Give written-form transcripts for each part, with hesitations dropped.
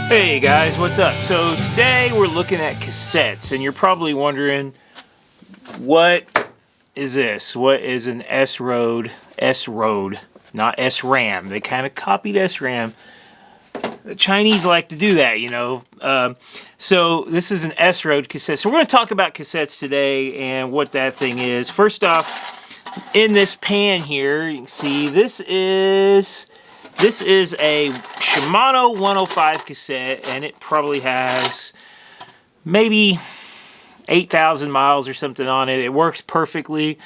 Hey guys, what's up? So today we're looking at cassettes, and you're probably wondering, what is this? What is an SROAD? SROAD, not SRAM. They kind of copied SRAM. The Chinese like to do that, you know. So this is an SROAD cassette. So we're going to talk about cassettes today and what that thing is. First off, in this pan here, you can see this is a Shimano 105 cassette, and it probably has maybe 8,000 miles or something on it. It works perfectly.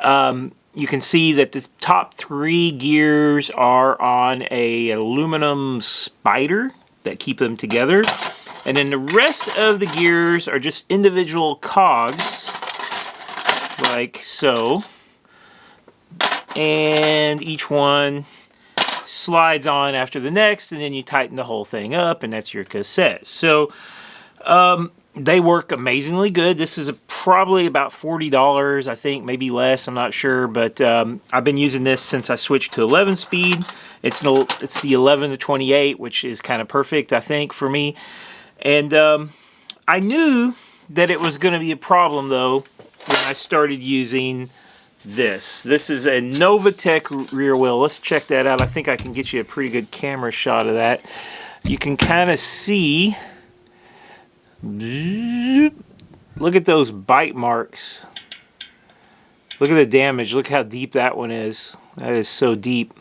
You can see that the top 3 gears are on a aluminum spider that keep them together. And then the rest of the gears are just individual cogs, like so. And each one slides on after the next, and then you tighten the whole thing up, and that's your cassette. So they work amazingly good. This is probably about $40, I think, maybe less, I'm not sure, but I've been using this since I switched to 11 speed. It's the 11 to 28, which is kind of perfect, I think, for me. And I knew that it was going to be a problem, though, when I started using this. This is a Novatech rear wheel. Let's check that out. I think I can get you a pretty good camera shot of that. You can kind of see. Look at those bite marks. Look at the damage. Look how deep that one is. That is so deep.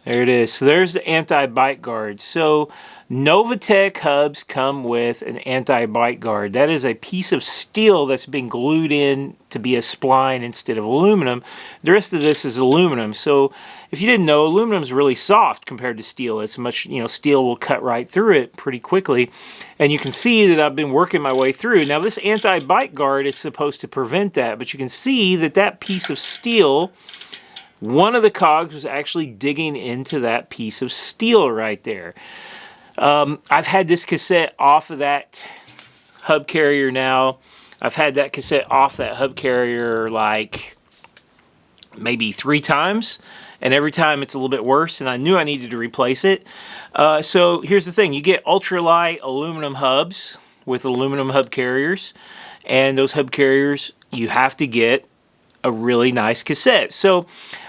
There it is. So there's the anti-bite guard. So Novatech hubs come with an anti-bite guard. That is a piece of steel that's been glued in to be a spline instead of aluminum. The rest of this is aluminum. So if you didn't know, aluminum is really soft compared to steel. It's much, steel will cut right through it pretty quickly. And you can see that I've been working my way through. Now this anti-bite guard is supposed to prevent that, but you can see that that piece of steel, one of the cogs was actually digging into that piece of steel right there. I've had this cassette off of that hub carrier now. I've had that cassette off that hub carrier like maybe 3 times, and every time it's a little bit worse, and I knew I needed to replace it. So here's the thing. You get ultralight aluminum hubs with aluminum hub carriers, and those hub carriers, you have to get a really nice cassette. So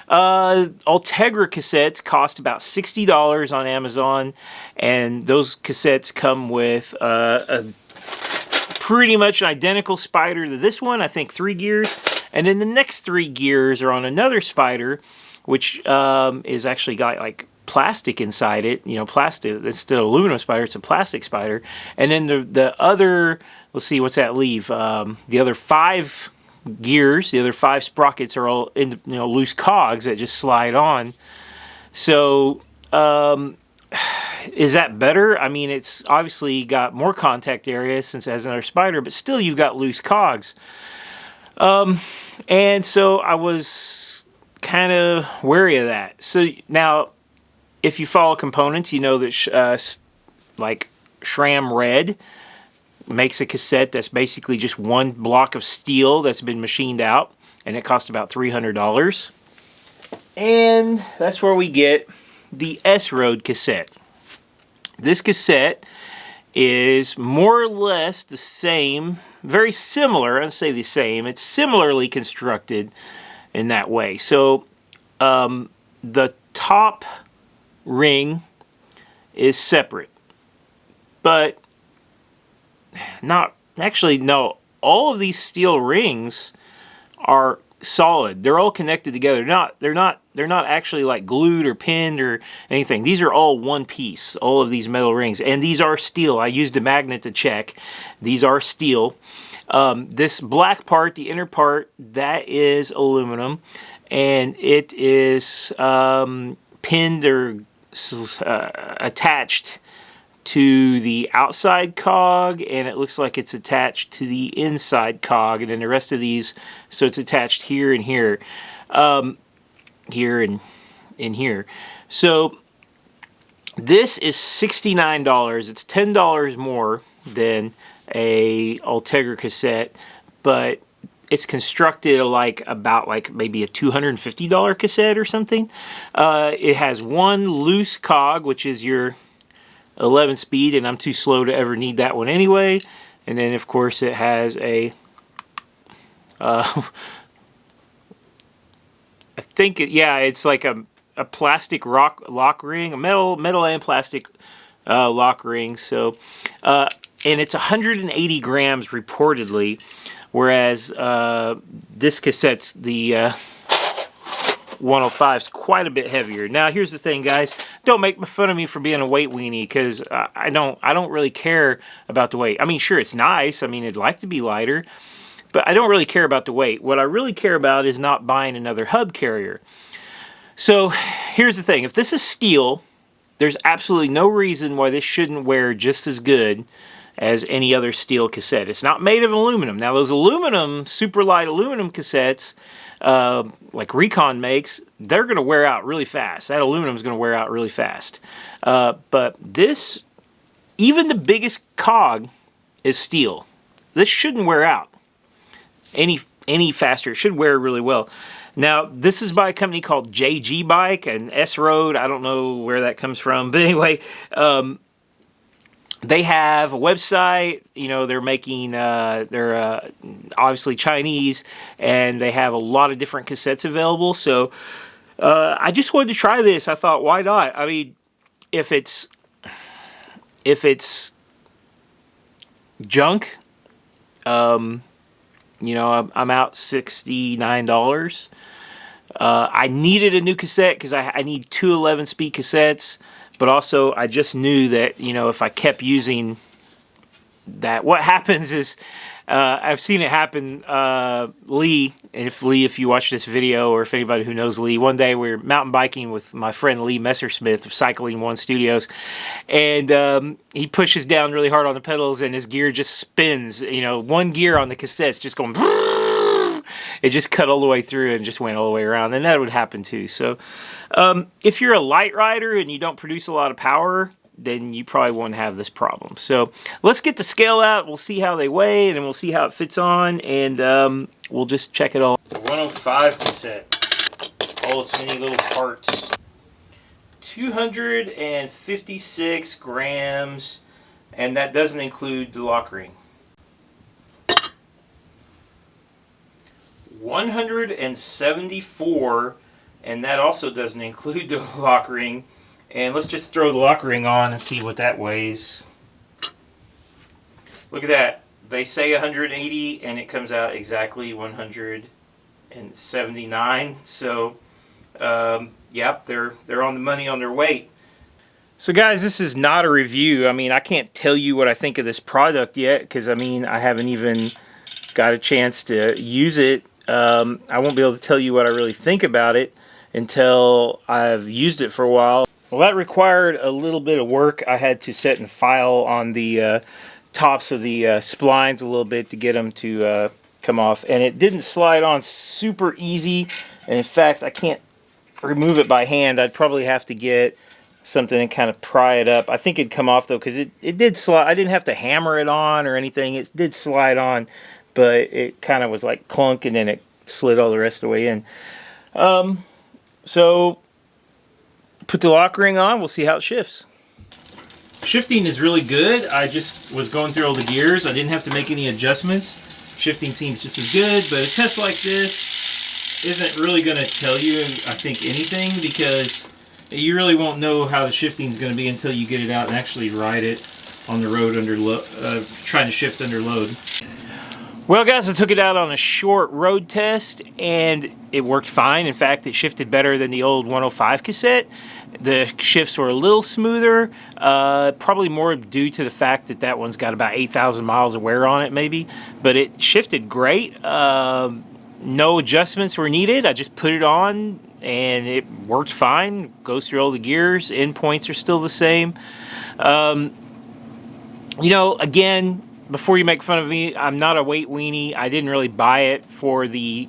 Ultegra cassettes cost about $60 on Amazon, and those cassettes come with a pretty much an identical spider to this one. I think 3 gears, and then the next 3 gears are on another spider, which is actually got like plastic inside it. Plastic. It's still aluminum spider. It's a plastic spider, and then the other. Let's see, what's that leave? The other 5 gears, the other 5 sprockets are all in loose cogs that just slide on. So is that better? I mean, it's obviously got more contact area since it has another spider, but still you've got loose cogs. And so I was kind of wary of that. So now, if you follow components, you know that like SRAM Red makes a cassette that's basically just one block of steel that's been machined out, and it costs about $300. And that's where we get the SROAD cassette. This cassette is more or less the same, very similar. I'd say the same. It's similarly constructed in that way. So the top ring is separate, but not actually, no, all of these steel rings are solid. They're all connected together. They're not actually like glued or pinned or anything. These are all one piece, all of these metal rings, and these are steel. I used a magnet to check. These are steel. This black part, the inner part, that is aluminum, and it is pinned or attached to the outside cog, and it looks like it's attached to the inside cog, and then the rest of these, so it's attached here and here, here and in here. So this is $69. It's $10 more than a Ultegra cassette, but it's constructed about maybe a $250 cassette or something. It has one loose cog, which is your 11 speed, and I'm too slow to ever need that one anyway. And then of course it has a I think it's like a plastic lock ring, a metal and plastic lock ring. So and it's 180 grams reportedly, whereas this cassette's the 105 is quite a bit heavier. Now here's the thing, guys, don't make fun of me for being a weight weenie, because I don't really care about the weight. I mean, sure, it's nice. I mean, I'd like to be lighter, but I don't really care about the weight. What I really care about is not buying another hub carrier. So here's the thing, if this is steel, there's absolutely no reason why this shouldn't wear just as good as any other steel cassette. It's not made of aluminum. Now those aluminum, super light aluminum cassettes, like Recon makes, they're going to wear out really fast. That aluminum is going to wear out really fast. But this, even the biggest cog is steel. This shouldn't wear out any faster. It should wear really well. Now, this is by a company called JGBike and SROAD. I don't know where that comes from. But anyway, they have a website. You know, they're making, they're obviously Chinese, and they have a lot of different cassettes available. So I just wanted to try this. I thought, why not? I mean, if it's junk, you know, I'm out $69. I needed a new cassette because I need two 11-speed cassettes, but also I just knew that, you know, if I kept using that, what happens is, I've seen it happen, Lee, and if you watch this video, or if anybody who knows Lee, one day we were mountain biking with my friend Lee Messersmith of Cycling One Studios, and he pushes down really hard on the pedals and his gear just spins. You know, one gear on the cassette's just going, it just cut all the way through and just went all the way around, and that would happen too. So if you're a light rider and you don't produce a lot of power, then you probably won't have this problem. So let's get the scale out. We'll see how they weigh, and then we'll see how it fits on, and we'll just check it all. The 105 cassette, all its many little parts. 256 grams, and that doesn't include the lock ring. 174, and that also doesn't include the lock ring. And let's just throw the lock ring on and see what that weighs. Look at that. They say 180 and it comes out exactly 179. So, yep, they're on the money on their weight. So guys, this is not a review. I mean, I can't tell you what I think of this product yet, because I mean, I haven't even got a chance to use it. I won't be able to tell you what I really think about it until I've used it for a while. Well, that required a little bit of work. I had to set and file on the tops of the splines a little bit to get them to come off. And it didn't slide on super easy. And in fact, I can't remove it by hand. I'd probably have to get something and kind of pry it up. I think it'd come off though, because it did slide. I didn't have to hammer it on or anything. It did slide on, but it kind of was like clunk, and then it slid all the rest of the way in. So put the lock ring on, we'll see how it shifts. Shifting is really good. I just was going through all the gears. I didn't have to make any adjustments. Shifting seems just as good, but a test like this isn't really going to tell you, I think, anything, because you really won't know how the shifting is going to be until you get it out and actually ride it on the road under trying to shift under load. Well guys, I took it out on a short road test and it worked fine. In fact, it shifted better than the old 105 cassette. The shifts were a little smoother, probably more due to the fact that that one's got about 8,000 miles of wear on it maybe, but it shifted great. No adjustments were needed. I just put it on and it worked fine. Goes through all the gears. Endpoints are still the same. You know, again, before you make fun of me, I'm not a weight weenie. I didn't really buy it for the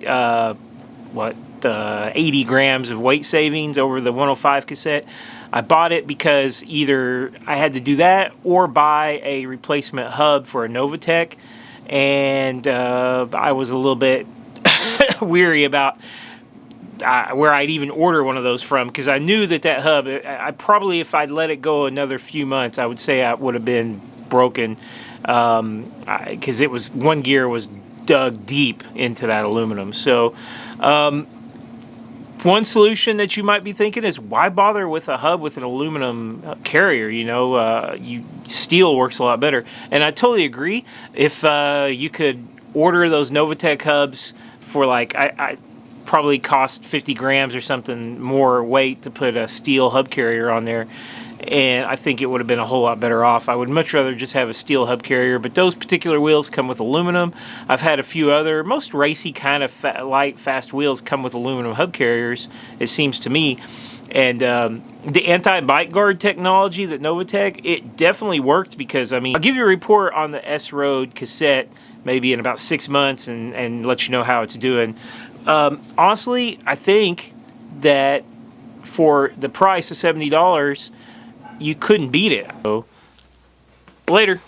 80 grams of weight savings over the 105 cassette. I bought it because either I had to do that or buy a replacement hub for a Novatech, and I was a little bit weary about where I'd even order one of those from, because I knew that hub, I probably, if I'd let it go another few months, I would say I would have been broken, because it was, one gear was dug deep into that aluminum. So one solution that you might be thinking is, why bother with a hub with an aluminum carrier? You know, steel works a lot better. And I totally agree. If you could order those Novatech hubs for, like, I probably cost 50 grams or something more weight to put a steel hub carrier on there, and I think it would have been a whole lot better off. I would much rather just have a steel hub carrier, but those particular wheels come with aluminum. I've had a few other, most racy kind of light, fast wheels come with aluminum hub carriers, it seems to me. And the anti-bite guard technology that Novatech, it definitely worked, because, I mean, I'll give you a report on the SROAD cassette maybe in about 6 months and let you know how it's doing. Honestly, I think that for the price of $70, you couldn't beat it. So, later.